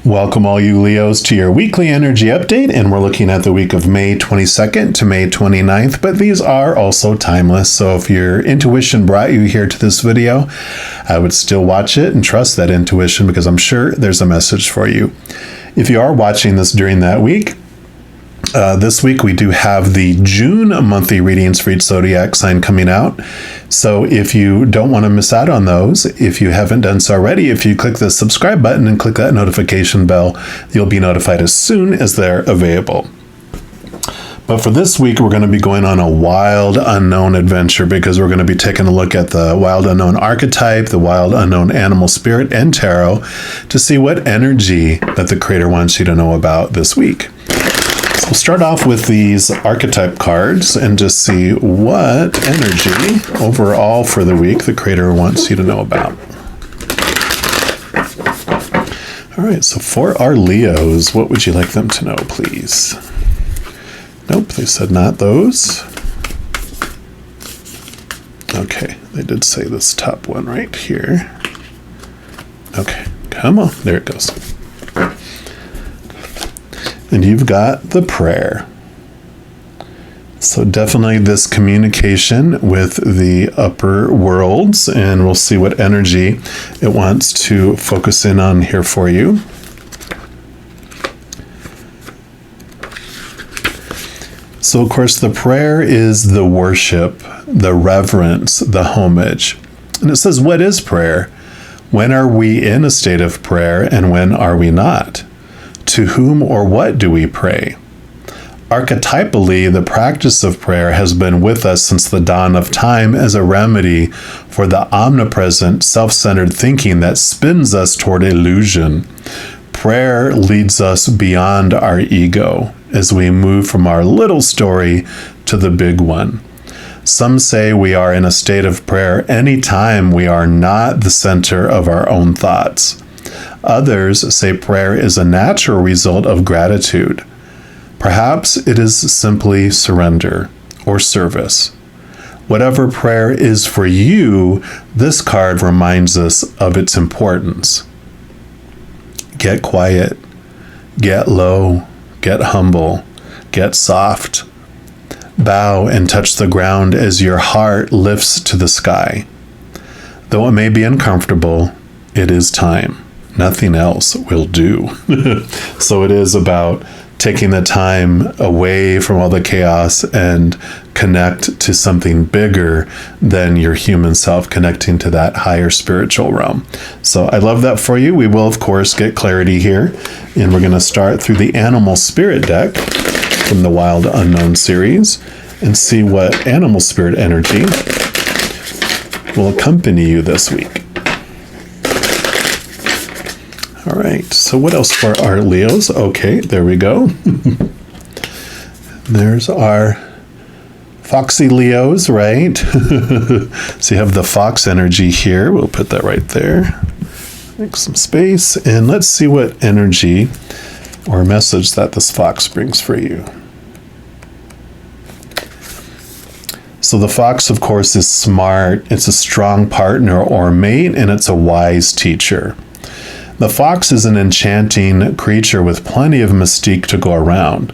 Welcome all you Leos to your weekly energy update, and we're looking at the week of May 22nd to May 29th, but these are also timeless, so if your intuition brought you here to this video, I would still watch it and trust that intuition because I'm sure there's a message for you. If you are watching this during that week, this week we do have the June monthly readings for each zodiac sign coming out. So if you don't want to miss out on those, if you haven't done so already, if you click the subscribe button and click that notification bell, you'll be notified as soon as they're available. But for this week, we're going to be going on a wild unknown adventure because we're going to be taking a look at the wild unknown archetype, the wild unknown animal spirit, and tarot to see what energy that the creator wants you to know about this week. We'll start off with these archetype cards and just see what energy overall for the week the creator wants you to know about. All right, so for our Leos, what would you like them to know, please? Nope, they said not those. Okay, they did say this top one right here. Okay, come on, there it goes. And you've got the prayer. So definitely this communication with the upper worlds, and we'll see what energy it wants to focus in on here for you. So of course the prayer is the worship, the reverence, the homage. And it says, what is prayer? When are we in a state of prayer and when are we not? To whom or what do we pray? Archetypally, the practice of prayer has been with us since the dawn of time as a remedy for the omnipresent, self-centered thinking that spins us toward illusion. Prayer leads us beyond our ego as we move from our little story to the big one. Some say we are in a state of prayer anytime we are not the center of our own thoughts. Others say prayer is a natural result of gratitude. Perhaps it is simply surrender or service. Whatever prayer is for you, this card reminds us of its importance. Get quiet, get low, get humble, get soft. Bow and touch the ground as your heart lifts to the sky. Though it may be uncomfortable, it is time. Nothing else will do. So it is about taking the time away from all the chaos and connect to something bigger than your human self, connecting to that higher spiritual realm. So I love that for you. We will, of course, get clarity here. And we're going to start through the Animal Spirit deck from the Wild Unknown series and see what animal spirit energy will accompany you this week. All right, so what else for our Leos? Okay, there we go. There's our foxy Leos, right? So you have the fox energy here. We'll put that right there. Make some space, and let's see what energy or message that this fox brings for you. So the fox, of course, is smart. It's a strong partner or mate, and it's a wise teacher. The fox is an enchanting creature with plenty of mystique to go around.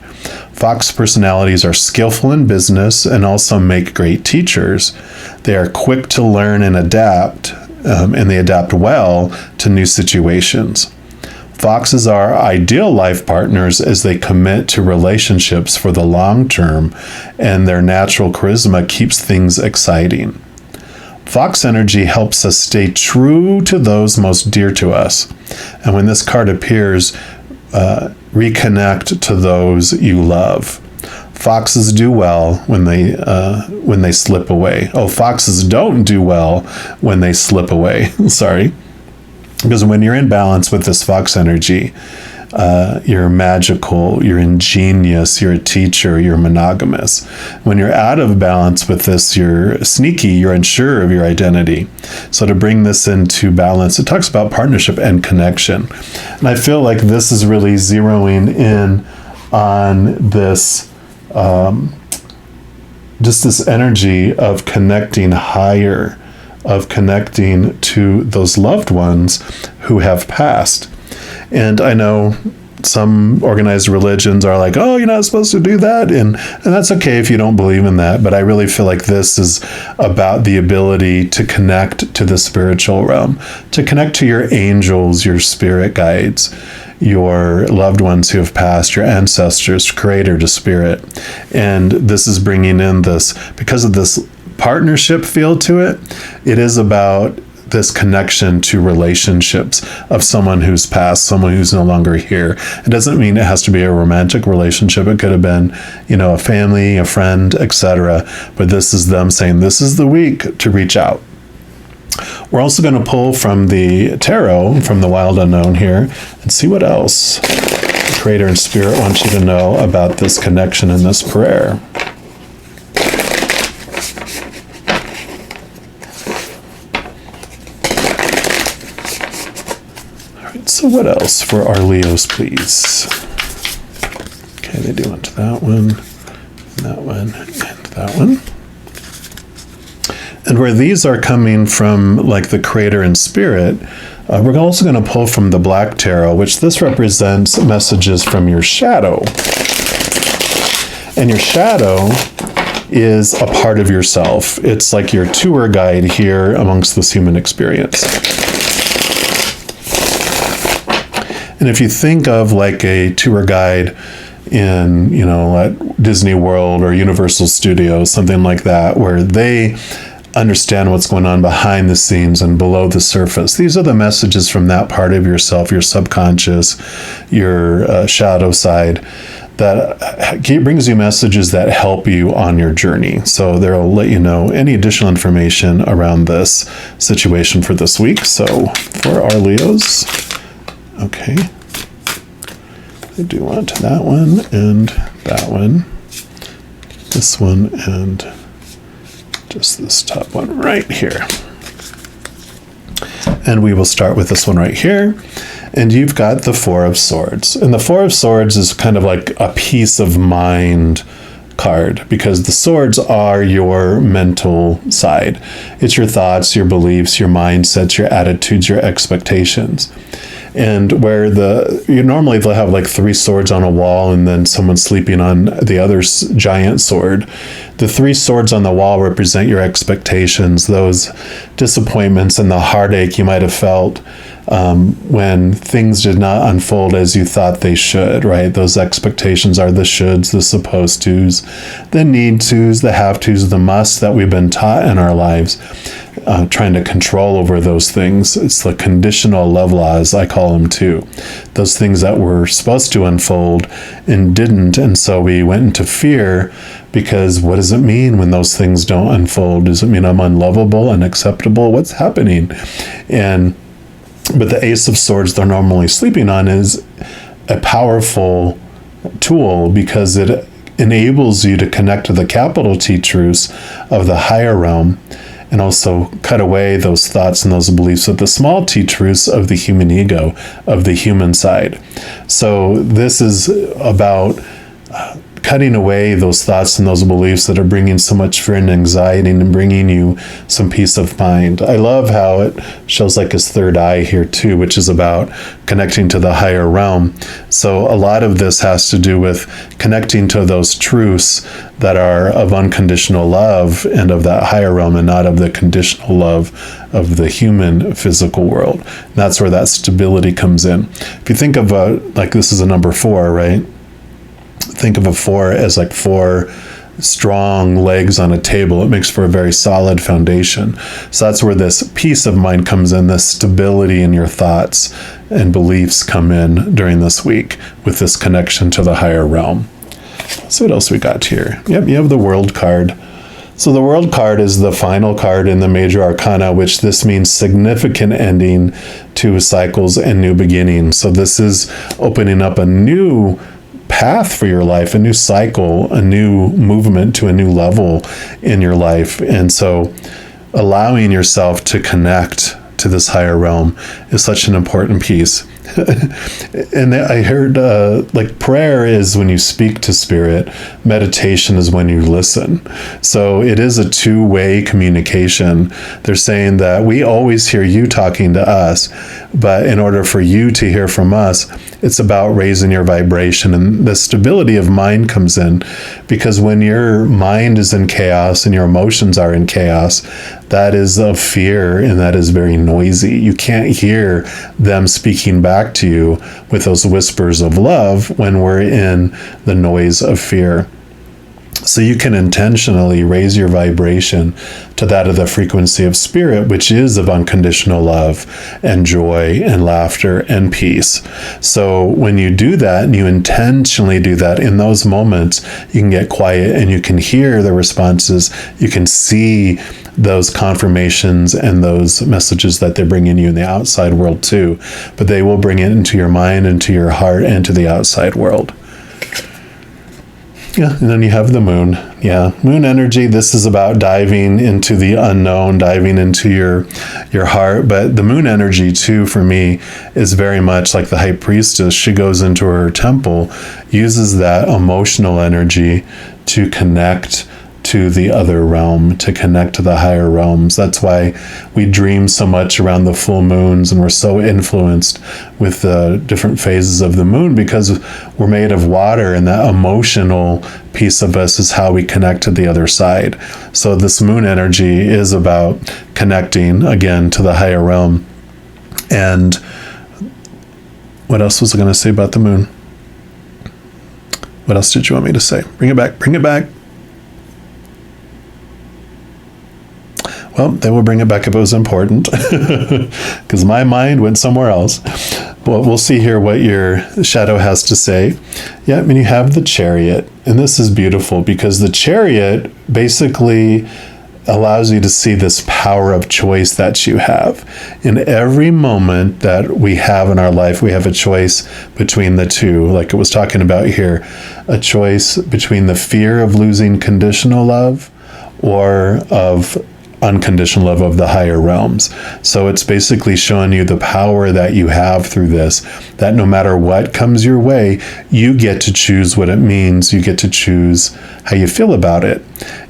Fox personalities are skillful in business and also make great teachers. They are quick to learn and adapt, and they adapt well to new situations. Foxes are ideal life partners as they commit to relationships for the long term, and their natural charisma keeps things exciting. Fox energy helps us stay true to those most dear to us. And when this card appears, reconnect to those you love. Foxes do well when they slip away. Oh, foxes don't do well when they slip away. Sorry. Because when you're in balance with this fox energy, you're magical, you're ingenious, you're a teacher, you're monogamous. When you're out of balance with this, you're sneaky, you're unsure of your identity. So to bring this into balance, it talks about partnership and connection. And I feel like this is really zeroing in on this, just this energy of connecting higher, of connecting to those loved ones who have passed. And I know some organized religions are like, oh, you're not supposed to do that. And that's okay if you don't believe in that. But I really feel like this is about the ability to connect to the spiritual realm, to connect to your angels, your spirit guides, your loved ones who have passed, your ancestors, creator to spirit. And this is bringing in this, because of this partnership feel to it, it is about this connection to relationships of someone who's passed, someone who's no longer here. It doesn't mean it has to be a romantic relationship. It could have been, a family, a friend, etc. But this is them saying, this is the week to reach out. We're also going to pull from the tarot, from the Wild Unknown here, and see what else the Creator and Spirit want you to know about this connection in this prayer. So what else for our Leos, please? Okay, they do want that one, and that one. And where these are coming from, like the Creator and Spirit, we're also going to pull from the Black Tarot, which this represents messages from your shadow. And your shadow is a part of yourself. It's like your tour guide here amongst this human experience. And if you think of like a tour guide in, at Disney World or Universal Studios, something like that, where they understand what's going on behind the scenes and below the surface. These are the messages from that part of yourself, your subconscious, your shadow side, that brings you messages that help you on your journey. So they'll let you know any additional information around this situation for this week. So for our Leos, okay, I do want that one and that one, this one, and just this top one right here. And we will start with this one right here. And you've got the Four of Swords. And the Four of Swords is kind of like a peace of mind card, because the swords are your mental side. It's your thoughts, your beliefs, your mindsets, your attitudes, your expectations. And where you normally they'll have like 3 swords on a wall and then someone sleeping on the other giant sword. The 3 swords on the wall represent your expectations, those disappointments and the heartache you might have felt when things did not unfold as you thought they should, right? Those expectations are the shoulds, the supposed tos, the need tos, the have tos, the musts that we've been taught in our lives, trying to control over those things. It's the conditional love laws, I call them too. Those things that were supposed to unfold and didn't, and so we went into fear, because what does it mean when those things don't unfold? Does it mean I'm unlovable, unacceptable? What's happening? But the Ace of Swords they're normally sleeping on is a powerful tool, because it enables you to connect to the capital T truths of the higher realm, and also cut away those thoughts and those beliefs of the small T truths of the human ego, of the human side. So this is about cutting away those thoughts and those beliefs that are bringing so much fear and anxiety, and bringing you some peace of mind. I love how it shows like his third eye here too, which is about connecting to the higher realm. So a lot of this has to do with connecting to those truths that are of unconditional love and of that higher realm, and not of the conditional love of the human physical world. And that's where that stability comes in. If you think of like this is a number 4, right? Think of a 4 as like 4 strong legs on a table. It makes for a very solid foundation. So that's where this peace of mind comes in, this stability in your thoughts and beliefs come in during this week with this connection to the higher realm. So what else we got here? Yep, you have the World card. So the World card is the final card in the major arcana, which this means significant ending to cycles and new beginnings. So this is opening up a new path for your life, a new cycle, a new movement to a new level in your life. And so allowing yourself to connect to this higher realm is such an important piece. And I heard like prayer is when you speak to spirit, meditation is when you listen. So it is a two-way communication. They're saying that we always hear you talking to us, but in order for you to hear from us, it's about raising your vibration. And the stability of mind comes in, because when your mind is in chaos and your emotions are in chaos, that is of fear, and that is very noisy. You can't hear them speaking back to you with those whispers of love when we're in the noise of fear. So you can intentionally raise your vibration to that of the frequency of spirit, which is of unconditional love and joy and laughter and peace. So when you do that, and you intentionally do that, in those moments, you can get quiet and you can hear the responses. You can see those confirmations and those messages that they're bringing you in the outside world too. But they will bring it into your mind, into your heart, and to the outside world. Yeah, and then you have the moon. Yeah, moon energy. This is about diving into the unknown, diving into your heart. But the moon energy, too, for me, is very much like the high priestess. She goes into her temple, uses that emotional energy to connect to the other realm, to connect to the higher realms. That's why we dream so much around the full moons, and we're so influenced with the different phases of the moon, because we're made of water, and that emotional piece of us is how we connect to the other side. So this moon energy is about connecting again to the higher realm. And what else was I going to say about the moon? What else did you want me to say? Bring it back. Bring it back. Well, they will bring it back if it was important, because my mind went somewhere else. Well, we'll see here what your shadow has to say. Yeah, I mean, you have the Chariot, and this is beautiful, because the Chariot basically allows you to see this power of choice that you have. In every moment that we have in our life, we have a choice between the two, like it was talking about here, a choice between the fear of losing conditional love or of unconditional love of the higher realms. So it's basically showing you the power that you have through this, that no matter what comes your way, you get to choose what it means. You get to choose how you feel about it.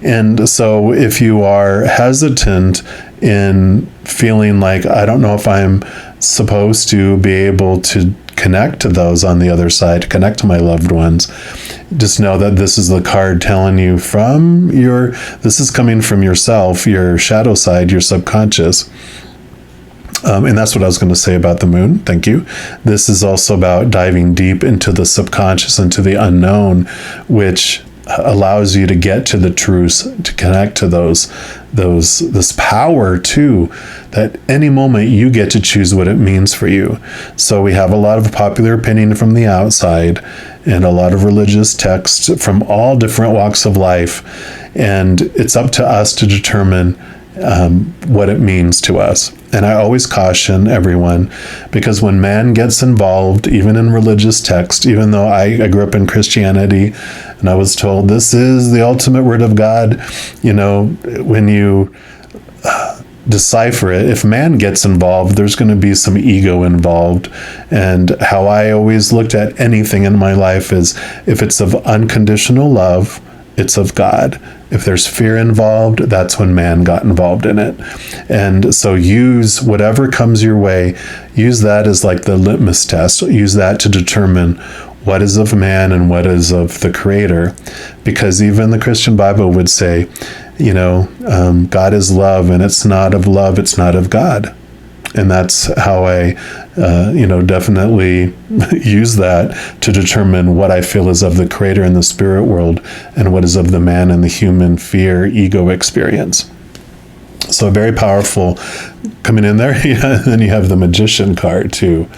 And so if you are hesitant in feeling like, I don't know if I'm supposed to be able to connect to those on the other side, connect to my loved ones, just know that this is the card telling you this is coming from yourself, your shadow side, your subconscious. And that's what I was going to say about the moon. Thank you. This is also about diving deep into the subconscious, into the unknown, which allows you to get to the truths, to connect to this power too, that any moment you get to choose what it means for you. So we have a lot of popular opinion from the outside and a lot of religious texts from all different walks of life. And it's up to us to determine what it means to us. And I always caution everyone, because when man gets involved, even in religious text, even though I grew up in Christianity and I was told this is the ultimate word of God, when you decipher it, if man gets involved, there's going to be some ego involved. And how I always looked at anything in my life is, if it's of unconditional love, it's of God. If there's fear involved, that's when man got involved in it. And so use whatever comes your way, use that as like the litmus test. Use that to determine what is of man and what is of the Creator. Because even the Christian Bible would say, God is love, and it's not of love, it's not of God. And that's how I, definitely use that to determine what I feel is of the Creator in the spirit world and what is of the man and the human fear, ego experience. So very powerful coming in there. Yeah, and then you have the Magician card too.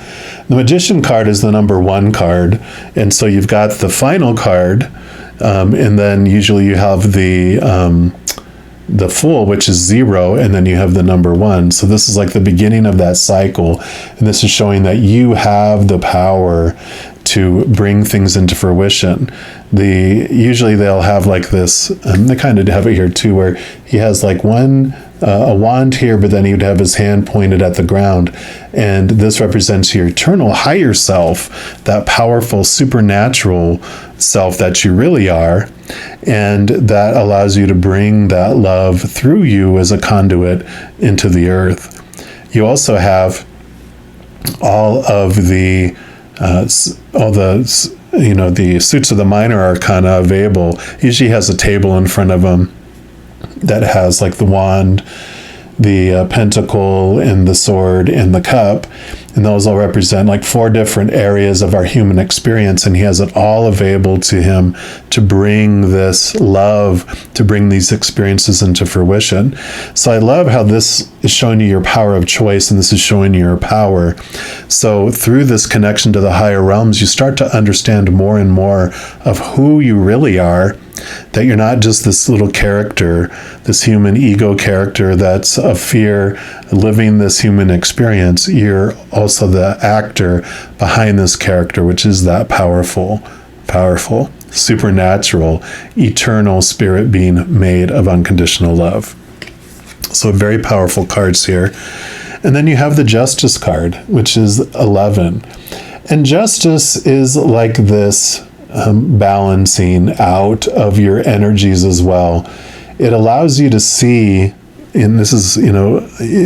The Magician card is the number 1 card. And so you've got the final card, and then usually you have the Fool, which is 0, and then you have the number 1. So this is like the beginning of that cycle, and this is showing that you have the power to bring things into fruition. Usually they'll have like this, they kind of have it here too, where he has like one a wand here, but then he would have his hand pointed at the ground. And this represents your eternal higher self, that powerful supernatural self that you really are. And that allows you to bring that love through you as a conduit into the earth. You also have all the suits of the minor arcana available. Usually has a table in front of him that has like the wand, the pentacle, and the sword, and the cup. And those all represent like 4 different areas of our human experience. And he has it all available to him to bring this love, to bring these experiences into fruition. So I love how this is showing you your power of choice, and this is showing you your power. So through this connection to the higher realms, you start to understand more and more of who you really are, that you're not just this little character, this human ego character that's of fear, living this human experience. You're also the actor behind this character, which is that powerful, supernatural, eternal spirit being made of unconditional love. So very powerful cards here. And then you have the Justice card, which is 11. And Justice is like this balancing out of your energies as well. It allows you to see, and this is,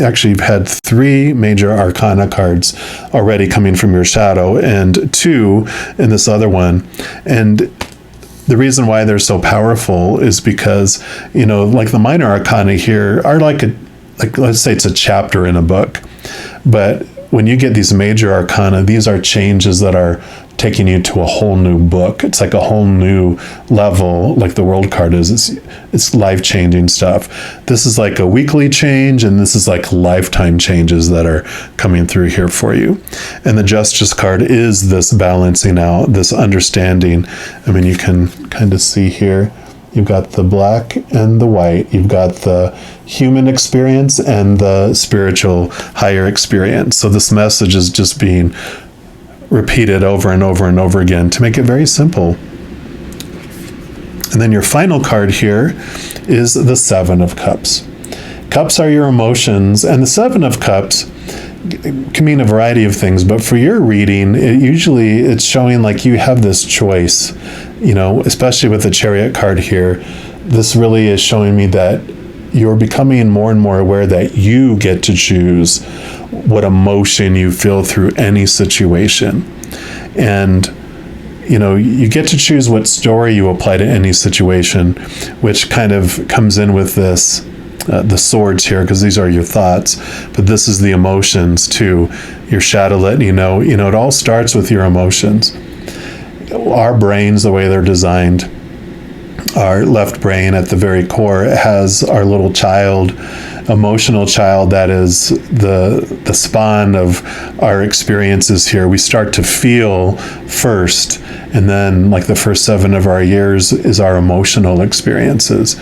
actually you've had 3 major arcana cards already coming from your shadow, and 2 in this other one. And the reason why they're so powerful is because, like the minor arcana here are like let's say it's a chapter in a book. But when you get these major arcana, these are changes that are taking you to a whole new book. It's like a whole new level, like the world card is. It's life-changing stuff. This is like a weekly change, and this is like lifetime changes that are coming through here for you. And the Justice card is this balancing out, this understanding. I mean, you can kind of see here, you've got the black and the white. You've got the human experience and the spiritual higher experience. So this message is just being repeated over and over and over again to make it very simple. And then your final card here is the 7 of Cups. Cups are your emotions, and the 7 of Cups can mean a variety of things, but for your reading, it's showing like you have this choice, especially with the Chariot card here. This really is showing me that you're becoming more and more aware that you get to choose what emotion you feel through any situation. And, you get to choose what story you apply to any situation, which kind of comes in with this, the swords here, because these are your thoughts, but this is the emotions too. Your shadow letting you know, it all starts with your emotions. Our brains, the way they're designed, our left brain at the very core has our little child, emotional child, that is the spawn of our experiences here. We start to feel first, and then like the first 7 of our years is our emotional experiences.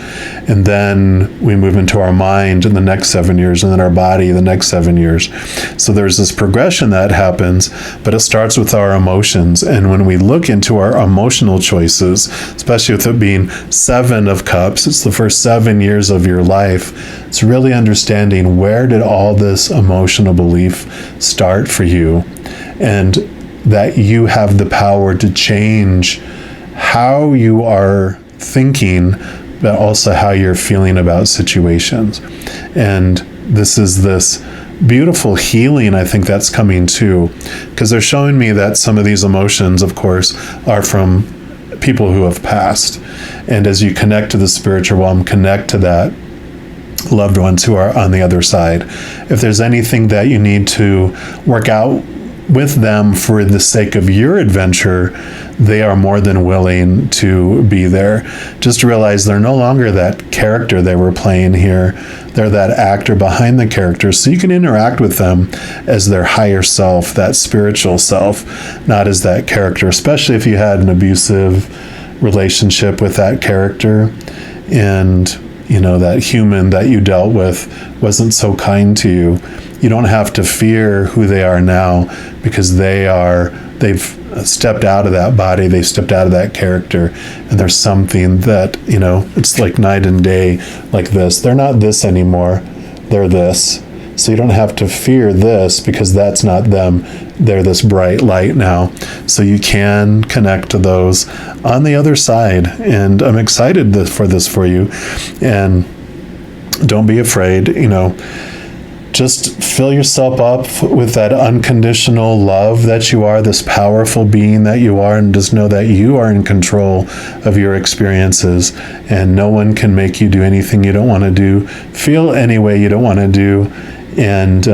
And then we move into our mind in the next 7 years, and then our body the next 7 years. So there's this progression that happens, but it starts with our emotions. And when we look into our emotional choices, especially with it being 7 of Cups, it's the first 7 years of your life. It's really understanding, where did all this emotional belief start for you, and that you have the power to change how you are thinking, but also how you're feeling about situations. And this is this beautiful healing, I think, that's coming too, because they're showing me that some of these emotions, of course, are from people who have passed. And as you connect to the spiritual realm, connect to that loved ones who are on the other side. If there's anything that you need to work out with them for the sake of your adventure, they are more than willing to be there. Just realize they're no longer that character they were playing here. They're that actor behind the character, so you can interact with them as their higher self, that spiritual self, not as that character, especially if you had an abusive relationship with that character, and that human that you dealt with wasn't so kind to you. You don't have to fear who they are now, because they've stepped out of that body, they've stepped out of that character, and there's something that, it's like night and day like this. They're not this anymore, they're this. So you don't have to fear this because that's not them. They're this bright light now. So you can connect to those on the other side. And I'm excited for this for you. And don't be afraid, just fill yourself up with that unconditional love that you are, this powerful being that you are, and just know that you are in control of your experiences, and no one can make you do anything you don't want to do, feel any way you don't want to do, and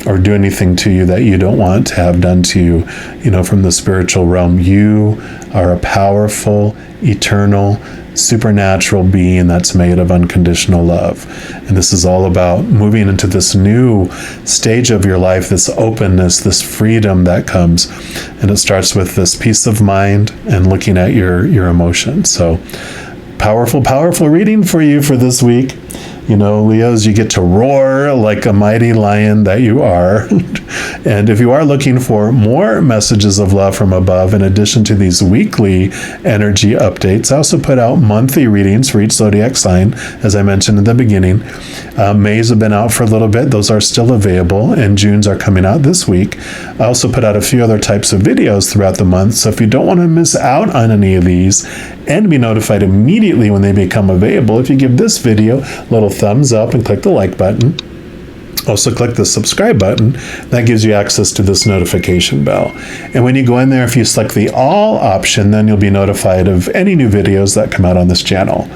or do anything to you that you don't want to have done to you, from the spiritual realm. You are a powerful, eternal, supernatural being that's made of unconditional love. And this is all about moving into this new stage of your life, this openness, this freedom that comes. And it starts with this peace of mind and looking at your emotions. So powerful, powerful reading for you for this week. Leos, you get to roar like a mighty lion that you are. And if you are looking for more messages of love from above, in addition to these weekly energy updates, I also put out monthly readings for each zodiac sign, as I mentioned in the beginning. May's have been out for a little bit. Those are still available, and June's are coming out this week. I also put out a few other types of videos throughout the month, so if you don't want to miss out on any of these and be notified immediately when they become available, if you give this video a little thumbs up and click the like button. Also click the subscribe button. That gives you access to this notification bell. And when you go in there, if you select the all option, then you'll be notified of any new videos that come out on this channel.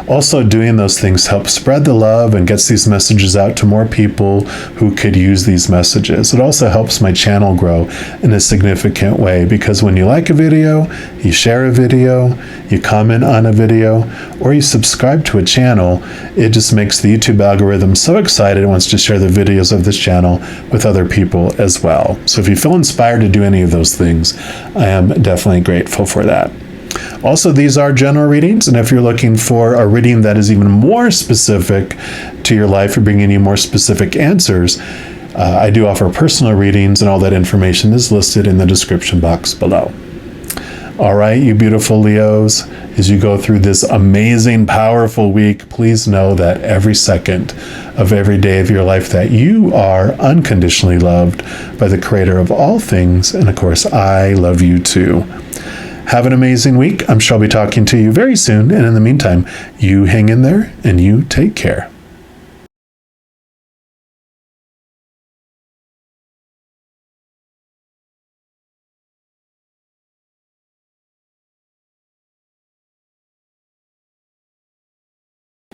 Also, doing those things helps spread the love and gets these messages out to more people who could use these messages. It also helps my channel grow in a significant way, because when you like a video, you share a video, you comment on a video, or you subscribe to a channel, it just makes the YouTube algorithm so excited it wants to share the videos of this channel with other people as well. So if you feel inspired to do any of those things, I am definitely grateful for that. Also, these are general readings, and if you're looking for a reading that is even more specific to your life or bringing you more specific answers, I do offer personal readings, and all that information is listed in the description box below. All right, you beautiful Leos, as you go through this amazing, powerful week, please know that every second of every day of your life that you are unconditionally loved by the Creator of all things, and of course, I love you too. Have an amazing week. I'm sure I'll be talking to you very soon. And in the meantime, you hang in there and you take care.